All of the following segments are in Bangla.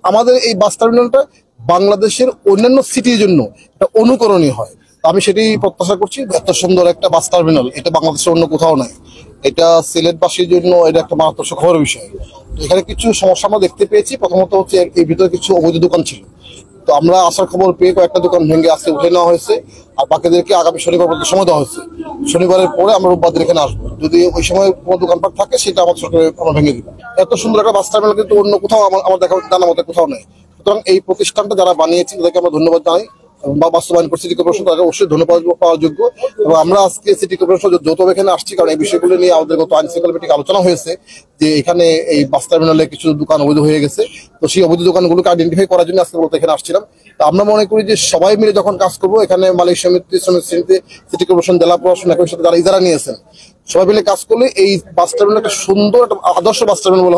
আমাদের এই বাস টার্মিনালটা বাংলাদেশের অন্যান্য সিটির জন্য একটা অনুকরণীয় হয়। আমি সেটি প্রত্যাশা করছি। এত সুন্দর একটা বাস টার্মিনাল এটা বাংলাদেশের অন্য কোথাও নাই। এটা সিলেটবাসীর জন্য এটা একটা মারাত্মক সুখবর বিষয়। তো এখানে কিছু সমস্যা আমরা দেখতে পেয়েছি। প্রথমত হচ্ছে এর ভিতরে কিছু অবৈধ দোকান ছিল। তো আমরা আসার খবর পেয়ে কয়েকটা দোকান ভেঙে আজকে উঠে নেওয়া হয়েছে, আর বাকিদেরকে আগামী শনিবার পর্যন্ত সময় দেওয়া হয়েছে। শনিবারের পরে আমরা রোববার এখানে আসবো। যদি ওই সময় কোনো দোকানপাট থাকে সেটা আমার সরকারে আমরা ভেঙে দিব। এত সুন্দর একটা বাস টার্মিনাল কিন্তু অন্য কোথাও আমার দেখা জানা মতো কোথাও নেই। সুতরাং এই প্রতিষ্ঠানটা যারা বানিয়েছে তাদেরকে আমরা ধন্যবাদ জানাই বা বাস্তবায়ন করছে সিটি কর্পোরেশন, তাকে অবশ্যই ধন্যবাদ পাওয়ার যোগ্য। এবং আমরা আজকে সিটি কর্পোরেশন যৌথভাবে এখানে আসছি, কারণ এই বিষয়গুলো নিয়ে আমাদের গত আইন শৃঙ্খলা কমিটিতে আলোচনা হয়েছে যে এখানে এই বাস টার্মিনালে কিছু দোকান অবৈধ হয়ে গেছে। তো সেই অবৈধ দোকানগুলোকে আইডেন্টিফাই করার জন্য আজকে মূলত এখানে আসছিলাম। তো আমরা মনে করি যে সবাই মিলে যখন কাজ করবো, এখানে মালিক সমিতি, শ্রমিক সমিতি, সিটি কর্পোরেশন, জেলা প্রশাসন, একই সাথে যারা ইজারা নিয়েছেন, সবাই মিলে কাজ করলে এই বাস টার্মিনাল একটা সুন্দর একটা আদর্শ বাস টার্মিনাল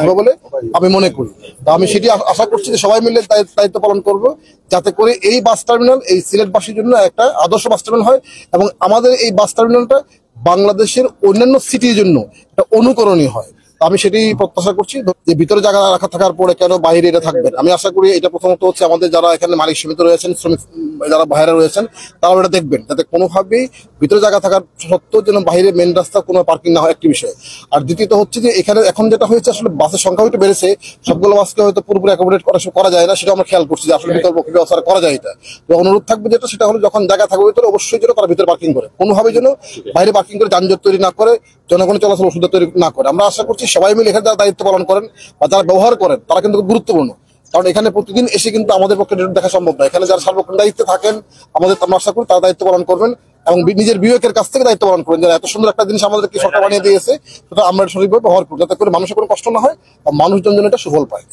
হবে বলে আমি মনে করি। তো আমি সেটি আশা করছি যে সবাই মিলে দায়িত্ব পালন করবো, যাতে করে এই বাস টার্মিনাল এই সিলেটবাসীর জন্য একটা আদর্শ বাস টার্মিনাল হয় এবং আমাদের এই বাস টার্মিনালটা বাংলাদেশের অন্যান্য সিটির জন্য একটা অনুকরণীয় হয়। আমি সেটি প্রত্যাশা করছি যে ভিতরে জায়গা রাখা থাকার পরে কেন বাইরে এটা থাকবেন। আমি আশা করি এটা প্রথমত হচ্ছে আমাদের যারা এখানে মালিক সমিতি রয়েছেন, শ্রমিক যারা বাইরে রয়েছেন, তারাও এটা দেখবেন যাতে কোনোভাবেই ভিতরে জায়গা থাকার সত্ত্বেও যেন বাইরে মেন রাস্তা কোনো পার্কিং না হয়, একটি বিষয়। আর দ্বিতীয়ত হচ্ছে যে এখানে এখন যেটা হয়েছে, আসলে বাসের সংখ্যা একটু বেড়েছে, সবগুলো বাসকে হয়তো পুরোপুরি অ্যাকোমোডেট করা যায় না, সেটা আমরা খেয়াল করছি যে আসলে ভিতর পক্ষে ব্যবস্থা করা যায়। এটা তো অনুরোধ থাকবে যেটা, সেটা হলো যখন জায়গা থাকবে ভিতরে অবশ্যই যেন তারা ভিতরে পার্কিং করে, কোনোভাবে যেন বাইরে পার্কিং করে যানজট তৈরি না করে, জনগণের চলাচল অসুবিধা তৈরি না করে। আমরা আশা করছি সবাই মিলে এখানে যারা দায়িত্ব পালন করেন বা যারা ব্যবহার করেন তারা কিন্তু খুব গুরুত্বপূর্ণ, কারণ এখানে প্রতিদিন এসে কিন্তু আমাদের পক্ষে দেখা সম্ভব না। এখানে যারা সার্বক্ষণিক দায়িত্বে থাকেন আমরা আশা করি তারা দায়িত্ব পালন করবেন এবং নিজের বিবেকের কাছ থেকে দায়িত্ব পালন করবেন, যারা এত সুন্দর একটা জিনিস আমাদেরকে সরকার বানিয়ে দিয়েছে সেটা আমরা সঠিকভাবে ব্যবহার করি, যাতে করে মানুষের কোনো কষ্ট না হয় বা মানুষজন যেন এটা সুফল পায়।